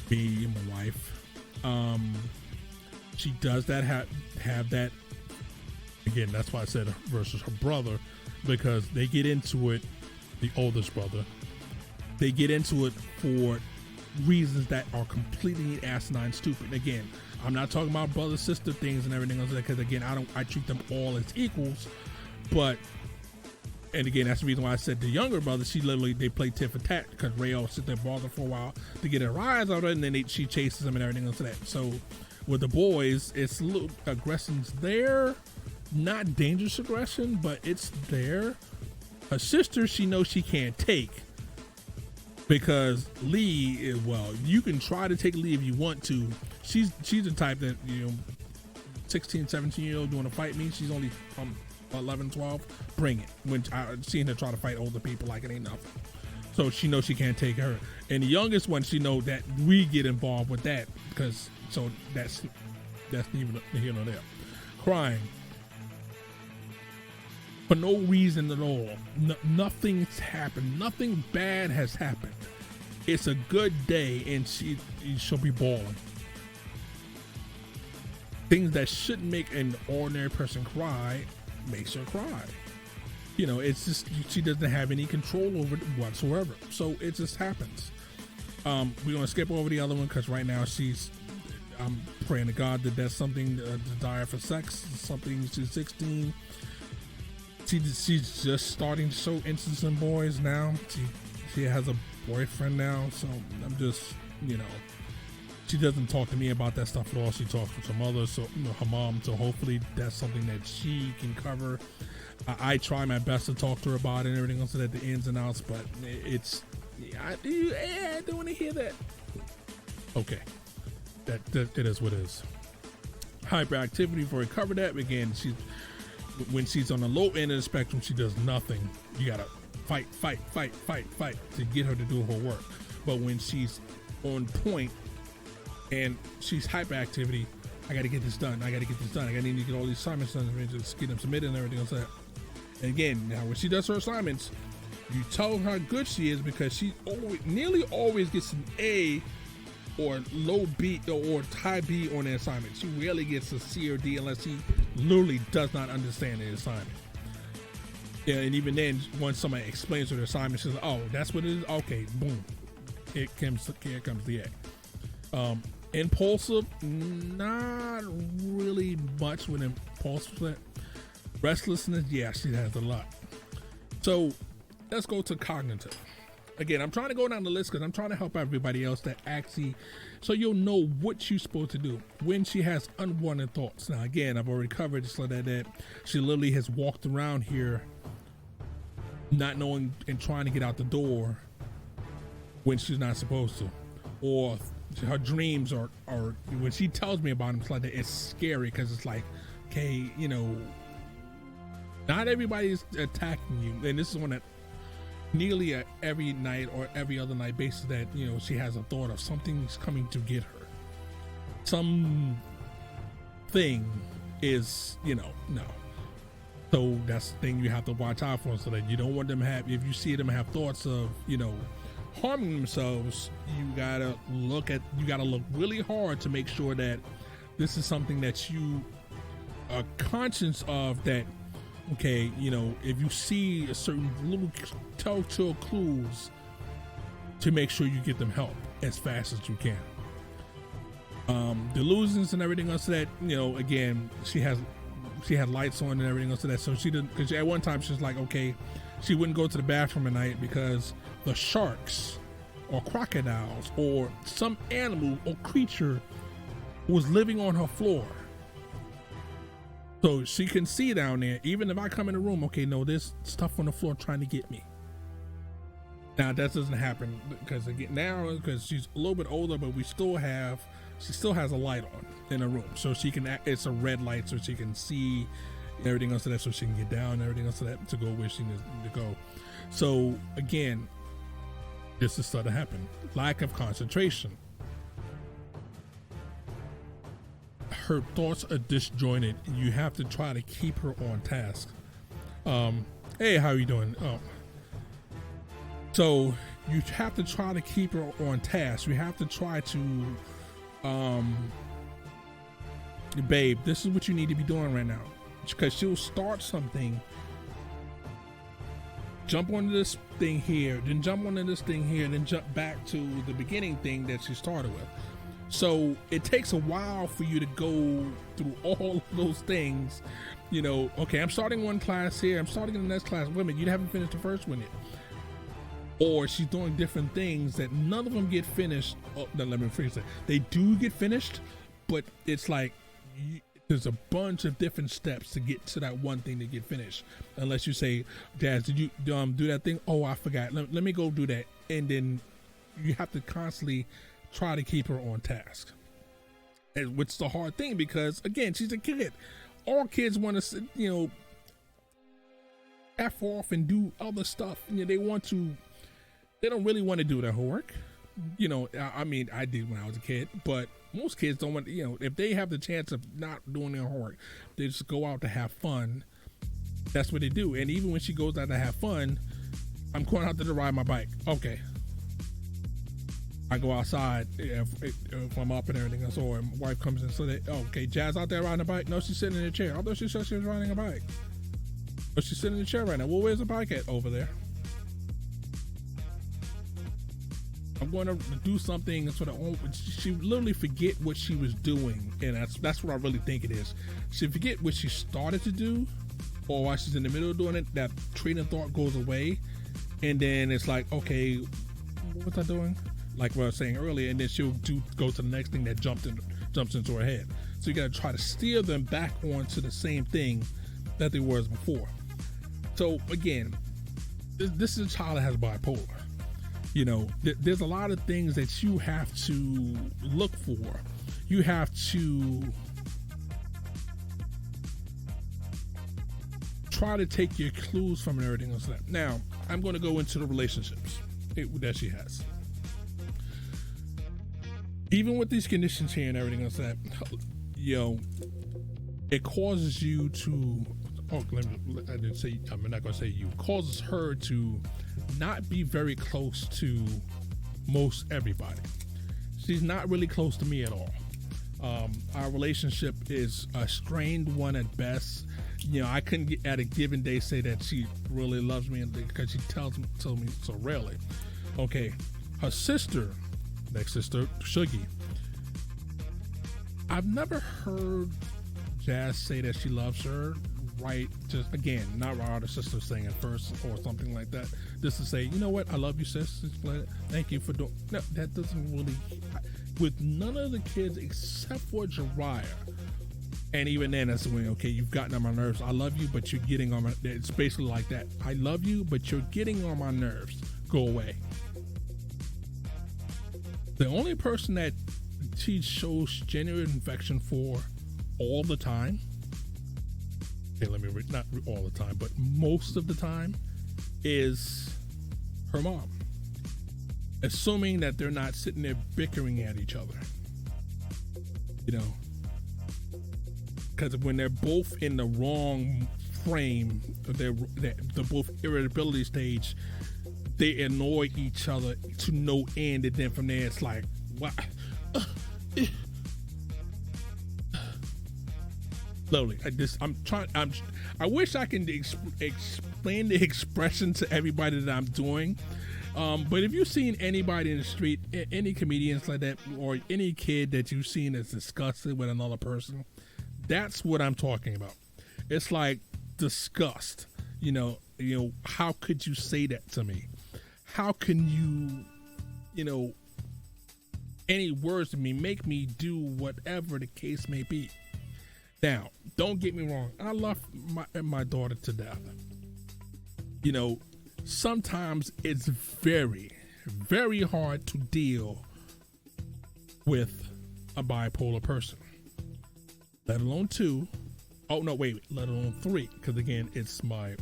Speaker 1: me and my wife. She does that have that. Again, that's why I said versus her brother, because they get into it. The oldest brother, they get into it for reasons that are completely asinine, stupid. Again, I'm not talking about brother sister things and everything else, because again, I treat them all as equals. But, and again, that's the reason why I said the younger brother, they play tit for tat, because Ray will sit there and bother for a while to get her rise out of it, and then she chases him and everything else like that. So with the boys, it's a little aggression's there, not dangerous aggression, but it's there. Her sister, she knows she can't take, because Lee, well, you can try to take Lee if you want to. She's the type that, 16, 17-year-old, you want to fight me? She's only 11, 12. Bring it. When I've seen her try to fight older people like it ain't nothing. So she knows she can't take her. And the youngest one, she know that we get involved with that because so that's neither here nor there. Crying for no reason at all. Nothing's happened. Nothing bad has happened. It's a good day, and she'll be bawling. Things that shouldn't make an ordinary person cry makes her cry. You know, it's just she doesn't have any control over it whatsoever. So it just happens. We're gonna skip over the other one because right now I'm praying to God that that's something desire for sex. Something she's 16. She's just starting to show interest in boys now. She has a boyfriend now, so I'm just, you know, she doesn't talk to me about that stuff at all. She talks with some others, so you know, her mom. So hopefully that's something that she can cover. I try my best to talk to her about it and everything else, at the ins and outs, but I don't want to hear that. Okay, that it is what it is. Hyperactivity, before we cover that, again, when she's on the low end of the spectrum, she does nothing. You gotta fight to get her to do her work. But when she's on point and she's hyperactivity, I gotta get this done. I need to get all these assignments done and just get them submitted and everything else like that. And again, now when she does her assignments, you tell her how good she is because she nearly always gets an A or low B or high B on the assignment. She rarely gets a C or D unless she literally does not understand the assignment. Yeah, and even then, once somebody explains her the assignment, she's like, "Oh, that's what it is." Okay, boom, here comes the A. Impulsive, not really much with impulsive. Restlessness, yeah, she has a lot. So let's go to cognitive. Again, I'm trying to go down the list because I'm trying to help everybody else that actually, so you'll know what you're supposed to do when she has unwanted thoughts. Now, again, I've already covered this, so that she literally has walked around here not knowing and trying to get out the door when she's not supposed to, or her dreams are when she tells me about them, it's like that. It's scary because it's like, okay, you know, not everybody's attacking you, and this is one that nearly every night or every other night basis that, you know, she has a thought of something's coming to get her. Some thing is, you know, no. So that's the thing you have to watch out for, so that you don't want them to have, if you see them have thoughts of, you know, harming themselves, you gotta look really hard to make sure that this is something that you are conscious of, that okay, you know, if you see a certain little telltale clues, to make sure you get them help as fast as you can. Delusions and everything else that, you know, again, she had lights on and everything else that, so she didn't, because at one time she was like, okay, she wouldn't go to the bathroom at night because the sharks or crocodiles or some animal or creature was living on her floor. So she can see down there, even if I come in the room, okay, no, there's stuff on the floor trying to get me. Now that doesn't happen because again, now because she's a little bit older, but she still has a light on in the room, so she can, it's a red light, so she can see everything else of that, so she can get down and everything else of that to go where she needs to go. So again, this is starting to happen. Lack of concentration. Her thoughts are disjointed. You have to try to keep her on task. Hey, how are you doing? So you have to try to keep her on task. You have to try to, babe, this is what you need to be doing right now, because she'll start something, jump onto this thing here, then jump onto this thing here, then jump back to the beginning thing that she started with. So it takes a while for you to go through all of those things. You know, okay, I'm starting one class here, I'm starting in the next class. Wait a minute, you haven't finished the first one yet. Or she's doing different things that none of them get finished. Oh, no, let me phrase it. They do get finished, but it's like there's a bunch of different steps to get to that one thing to get finished. Unless you say, Dad, did you do that thing? Oh, I forgot. Let me go do that. And then you have to constantly try to keep her on task, which is the hard thing because again, she's a kid. All kids want to, you know, F off and do other stuff. You know, they want to they don't really want to do their homework. You know, I mean, I did when I was a kid, but most kids don't want, you know, if they have the chance of not doing their homework, they just go out to have fun. That's what they do. And even when she goes out to have fun, I'm going out there to ride my bike. Okay. I go outside if I'm up and everything else, or my wife comes in, so that, okay, Jazz out there riding a bike? No, she's sitting in a chair. I thought she said she was riding a bike. But she's sitting in the chair right now. Well, where's the bike at? Over there. I'm going to do something so that she literally forget what she was doing, and that's what I really think it is. She forget what she started to do, or while she's in the middle of doing it, that train of thought goes away, and then it's like, okay, what was I doing? Like what I was saying earlier, and then she'll go to the next thing that jumps into her head. So you got to try to steer them back onto the same thing that they was before. So again, this is a child that has bipolar. You know, there's a lot of things that you have to look for. You have to try to take your clues from and everything else. Now, I'm going to go into the relationships that she has. Even with these conditions here and everything else, that, you know, it causes you to, I didn't say, I'm not going to say you, causes her to not be very close to most everybody. She's not really close to me at all. Our relationship is a strained one at best. You know, I couldn't get at a given day say that she really loves me, because she tells me so rarely. Okay, her sister, next sister, Shuggy, I've never heard Jazz say that she loves her. Right, just again, not our other sister saying it first or something like that. Just to say, you know what, I love you, sis. Thank you for doing. No, that doesn't really. With none of the kids except for Jiraiya, and even then, that's when, okay, you've gotten on my nerves. I love you, but you're getting on my. It's basically like that. I love you, but you're getting on my nerves. Go away. The only person that she shows genuine affection for all the time. Not all the time, but most of the time, is her mom. Assuming that they're not sitting there bickering at each other. You know, because when they're both in the wrong frame, they're both irritability stage, they annoy each other to no end, and then from there it's like, what? Slowly, I wish I can explain the expression to everybody that I'm doing. But if you've seen anybody in the street, any comedians like that, or any kid that you've seen that's disgusted with another person, that's what I'm talking about. It's like disgust. You know, how could you say that to me? How can you, any words to me make me do whatever the case may be? Now, don't get me wrong. I love my daughter to death. You know, sometimes it's very, very hard to deal with a bipolar person, let alone two. Oh, no, wait, let alone three. Because again, it's my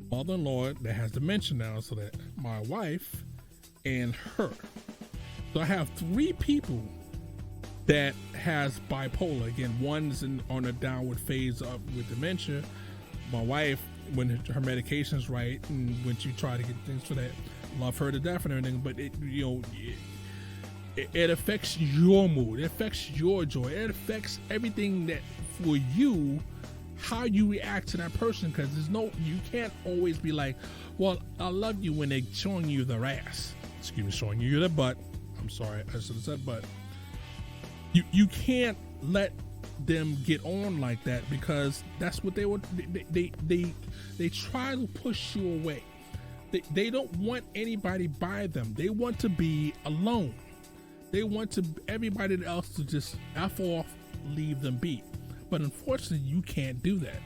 Speaker 1: mother-in-law that has dementia now, so that my wife and her. So I have three people that has bipolar. Again, one's on a downward phase with dementia. My wife, when her medication's right, and when she try to get things for that, love her to death and everything. But it affects your mood. It affects your joy. It affects everything that for you, how you react to that person. Because you can't always be like, well, I love you when they're showing you their ass. Excuse me, showing you their butt. I'm sorry, I should have said butt. You can't let them get on like that, because that's what they would. They try to push you away. They don't want anybody by them. They want to be alone. They want everybody else to just F off, leave them be. But unfortunately, you can't do that.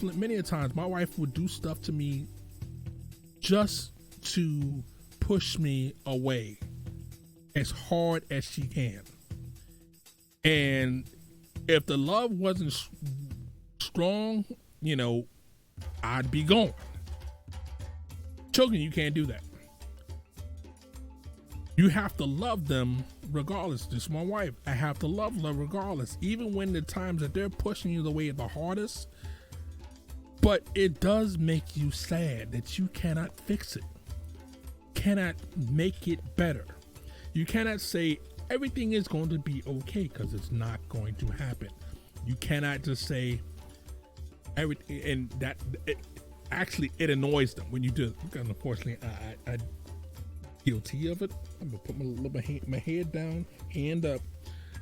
Speaker 1: Many a times, my wife would do stuff to me just to push me away as hard as she can. And if the love wasn't strong, I'd be gone. Children, you can't do that. You have to love them regardless. This is my wife. I have to love them regardless, even when the times that they're pushing you the way the hardest. But it does make you sad that you cannot fix it, cannot make it better. You cannot say everything is going to be okay, because it's not going to happen. You cannot just say everything, and that it annoys them when you do it. Because unfortunately, I guilty of it. I'm gonna put my head down, hand up,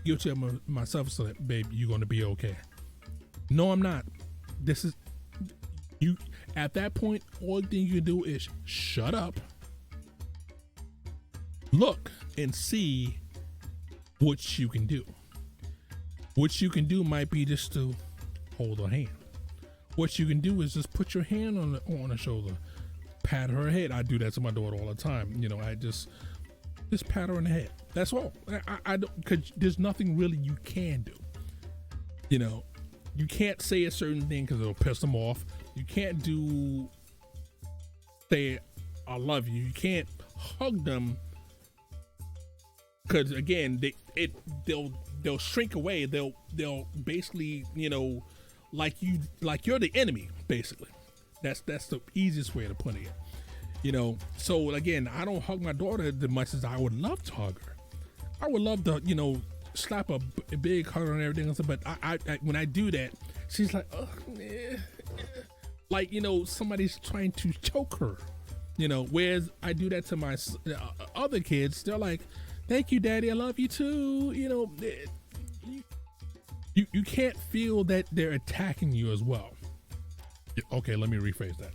Speaker 1: guilty of myself. So that, babe, you're gonna be okay. No, I'm not. This is you. At that point, all thing you can do is shut up, look, and see what you can do. What you can do might be just to hold her hand. What you can do is just put your hand on her shoulder, pat her head. I do that to my daughter all the time. You know, I just pat her on the head. That's all. I don't, because there's nothing really you can do. You know, you can't say a certain thing because it'll piss them off. You can't say I love you. You can't hug them because again, they'll shrink away. They'll basically, you know, like you're the enemy, basically. That's the easiest way to put it. You know, so again, I don't hug my daughter as much as I would love to hug her. I would love to, you know, slap a big hug and everything else, but I when I do that, she's like, oh, like, you know, somebody's trying to choke her. You know, whereas I do that to my other kids, they're like, thank you, daddy, I love you too. You know, you can't feel that they're attacking you as well. Okay, let me rephrase that.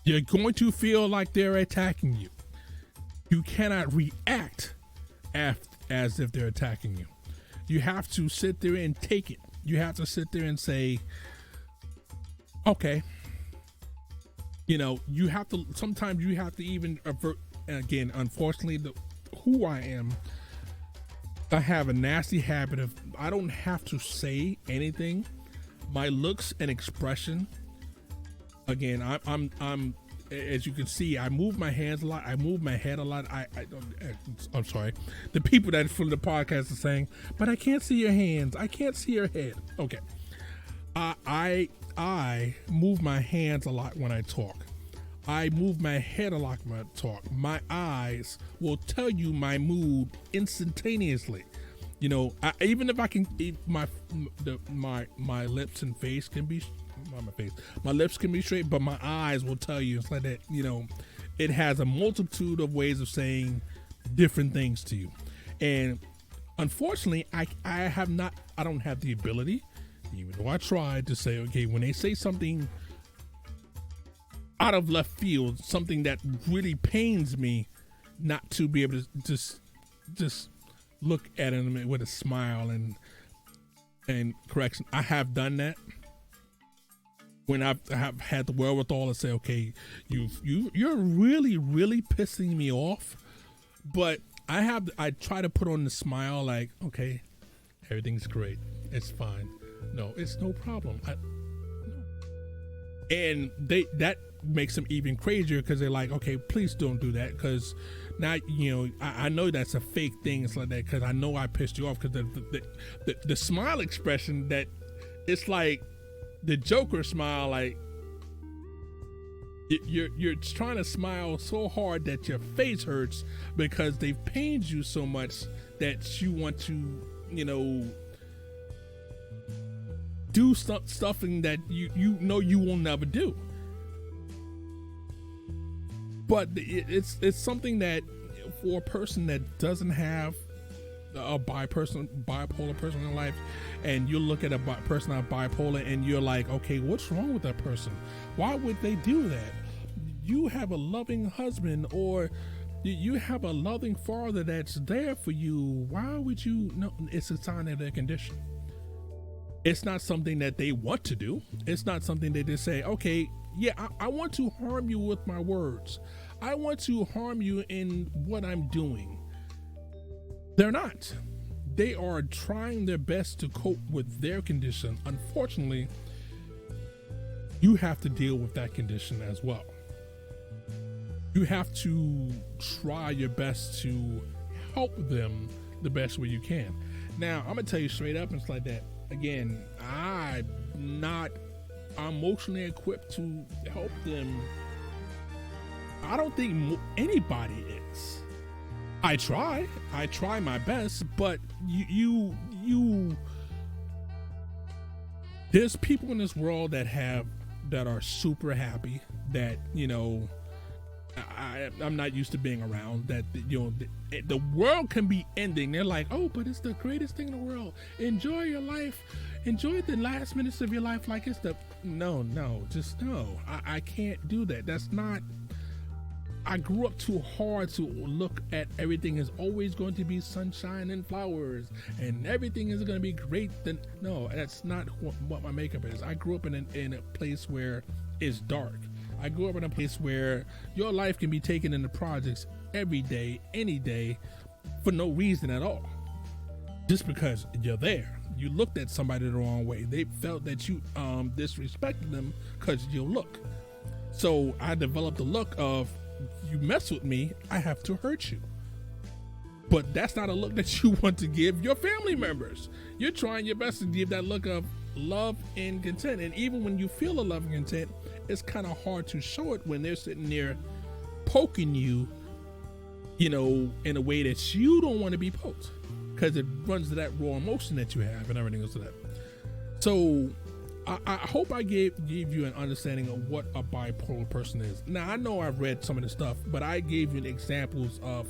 Speaker 1: You're going to feel like they're attacking you. You cannot react as if they're attacking you. You have to sit there and take it. You have to sit there and say, okay. You know, you have to, sometimes you have to even avert, again, unfortunately, who I am, I have a nasty habit of, I don't have to say anything. My looks and expression, again, I'm as you can see, I move my hands a lot. I move my head a lot. I'm sorry. The people that from the podcast are saying, but I can't see your hands. I can't see your head. Okay. I move my hands a lot when I talk. I move my head a lot when I talk. My eyes will tell you my mood instantaneously. You know, even if I can, my lips and face can be, my lips can be straight, but my eyes will tell you. It's like that. You know, it has a multitude of ways of saying different things to you, and unfortunately, I don't have the ability, even though I tried, to say, okay, when they say something out of left field, something that really pains me, not to be able to just look at them with a smile and correction. I have done that when I have had the wherewithal to say, okay, you're really, really pissing me off, but I try to put on the smile, like, okay, everything's great, it's fine, no, it's no problem. And that makes them even crazier, because they're like, okay, please don't do that, because now, you know, I know that's a fake thing. It's like that because I know I pissed you off, because the smile expression, that it's like the Joker smile, like you're trying to smile so hard that your face hurts because they've pained you so much that you want to, you know, do stuffing that you know you will never do. But it's something that for a person that doesn't have a bipolar person in life, and you look at a person on bipolar and you're like, okay, what's wrong with that person? Why would they do that? You have a loving husband, or you have a loving father that's there for you. Why would you? No, it's a sign of their condition. It's not something that they want to do. It's not something they just say, okay, yeah, I want to harm you with my words. I want to harm you in what I'm doing. They're not. They are trying their best to cope with their condition. Unfortunately, you have to deal with that condition as well. you have to try your best to help them the best way you can. Now, I'm gonna tell you straight up, and it's like that. Again, I'm not emotionally equipped to help them. I don't think anybody is. I try my best, but you there's people in this world that are super happy that, you know, I'm not used to being around, that, you know, the world can be ending. They're like, oh, but it's the greatest thing in the world. Enjoy your life. Enjoy the last minutes of your life like it's the... No. I can't do that. That's not... I grew up too hard to look at everything is always going to be sunshine and flowers and everything is going to be great. Then no, that's not what my makeup is. I grew up in a place where it's dark. I grew up in a place where your life can be taken into projects every day, any day, for no reason at all. Just because you're there. You looked at somebody the wrong way. They felt that you disrespected them because you look. So I developed a look of, you mess with me, I have to hurt you. But that's not a look that you want to give your family members. You're trying your best to give that look of love and content. And even when you feel a love and content, it's kind of hard to show it when they're sitting there poking you, you know, in a way that you don't want to be poked, because it runs to that raw emotion that you have and everything else to that. So I hope I gave you an understanding of what a bipolar person is. Now, I know I've read some of the stuff, but I gave you examples of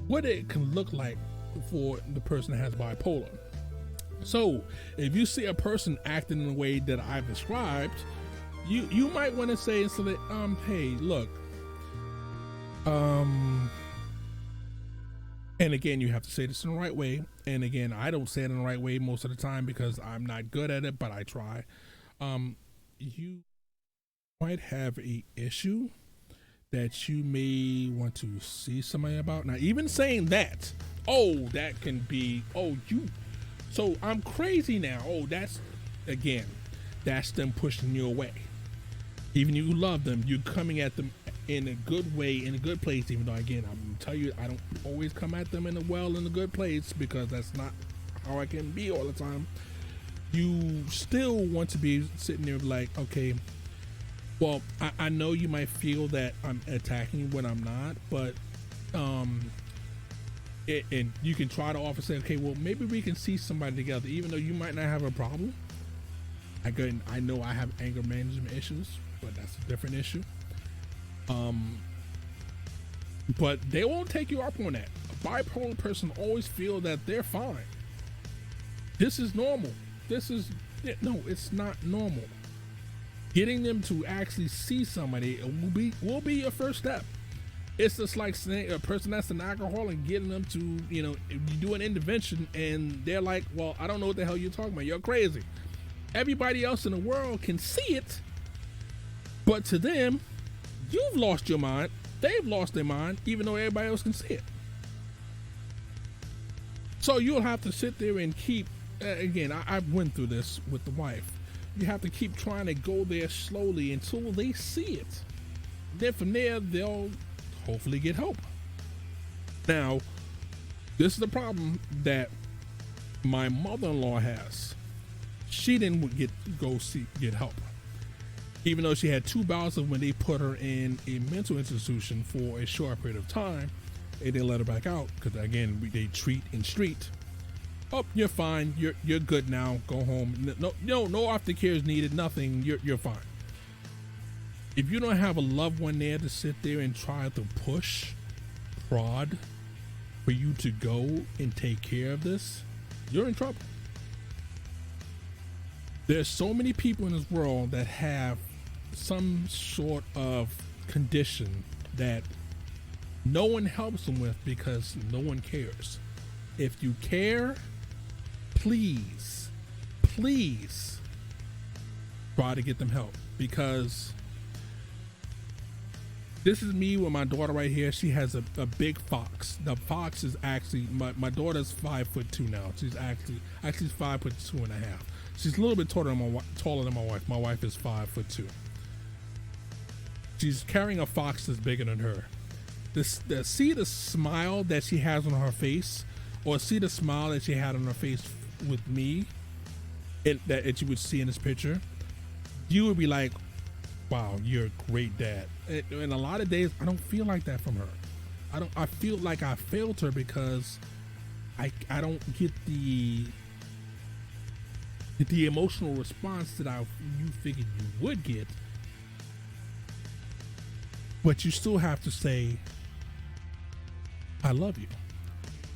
Speaker 1: what it can look like for the person that has bipolar. So if you see a person acting in a way that I've described, you might want to say, so that, hey, look, and again, you have to say this in the right way. And again, I don't say it in the right way most of the time because I'm not good at it, but I try. You might have a issue that you may want to see somebody about. Now, even saying that, oh, that can be, oh, so I'm crazy now. Oh, that's them pushing you away. Even you love them, you're coming at them in a good way, in a good place, even though, again, I'm telling you, I don't always come at them in a good place, because that's not how I can be all the time. You still want to be sitting there like, okay, well, I know you might feel that I'm attacking when I'm not, but and you can try to offer, say, okay, well, maybe we can see somebody together, even though you might not have a problem. I know I have anger management issues, but that's a different issue. But they won't take you up on that. A bipolar person always feel that they're fine. This is normal. No, it's not normal. Getting them to actually see somebody will be your first step. It's just like saying a person that's an alcoholic and getting them to, you know, if you do an intervention and they're like, well, I don't know what the hell you're talking about. You're crazy. Everybody else in the world can see it, but to them, you've lost your mind. They've lost their mind, even though everybody else can see it. So you'll have to sit there and keep, again, I went through this with the wife. You have to keep trying to go there slowly until they see it. Then from there, they'll hopefully get help. Now, this is the problem that my mother-in-law has. She didn't get help. Even though she had 2 bouts of when they put her in a mental institution for a short period of time, they didn't let her back out because, again, they treat in street. Oh, you're fine. You're good now. Go home. No aftercare is needed. Nothing. You're fine. If you don't have a loved one there to sit there and try to prod for you to go and take care of this, you're in trouble. There's so many people in this world that have some sort of condition that no one helps them with because no one cares. If you care, please try to get them help, because this is me with my daughter right here. She has a big fox. The fox is actually, my daughter's 5'2" now. She's actually 5'2.5". She's a little bit taller than my wife. My wife is 5'2". She's carrying a fox that's bigger than her. See the smile that she has on her face, or see the smile that she had on her face with me, that you would see in this picture, you would be like, wow, you're a great dad. And a lot of days I don't feel like that from her. I feel like I failed her because I don't get the emotional response that you figured you would get. But you still have to say, I love you.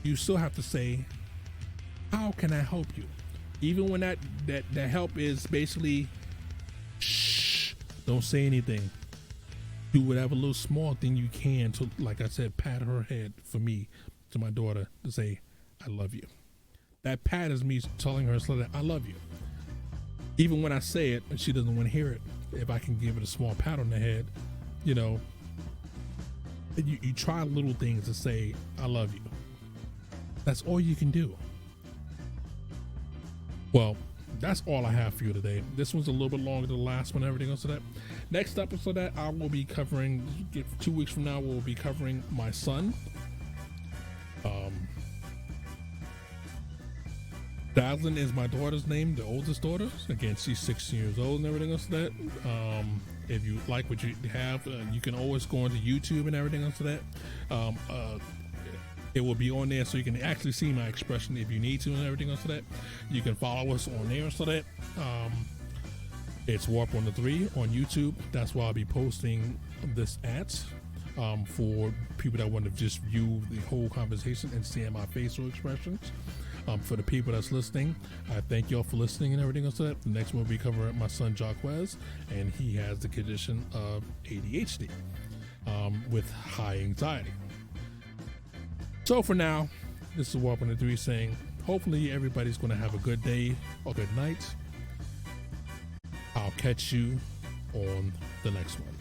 Speaker 1: You still have to say, how can I help you? Even when that help is basically, shh, don't say anything. Do whatever little small thing you can to, like I said, pat her head for me, to my daughter, to say, I love you. That pat is me telling her, I love you. Even when I say it and she doesn't want to hear it, if I can give it a small pat on the head, you know, you try little things to say, I love you. That's all you can do. Well, that's all I have for you today. This one's a little bit longer than the last one, everything else to that. Next episode that I will be covering, 2 weeks from now, we'll be covering my son. Divison is my daughter's name, the oldest daughter. Again, she's 16 years old and everything else to that. If you like what you have, you can always go onto YouTube and everything else to that. It will be on there so you can actually see my expression if you need to and everything else to that. You can follow us on there so that it's Warp 103 on YouTube. That's why I'll be posting this at for people that want to just view the whole conversation and see my facial expressions. For the people that's listening, I thank y'all for listening and everything else to that. The next one will be covering my son Jaquez, and he has the condition of ADHD with high anxiety. So for now, this is Warp 103 saying, hopefully everybody's going to have a good day or good night. I'll catch you on the next one.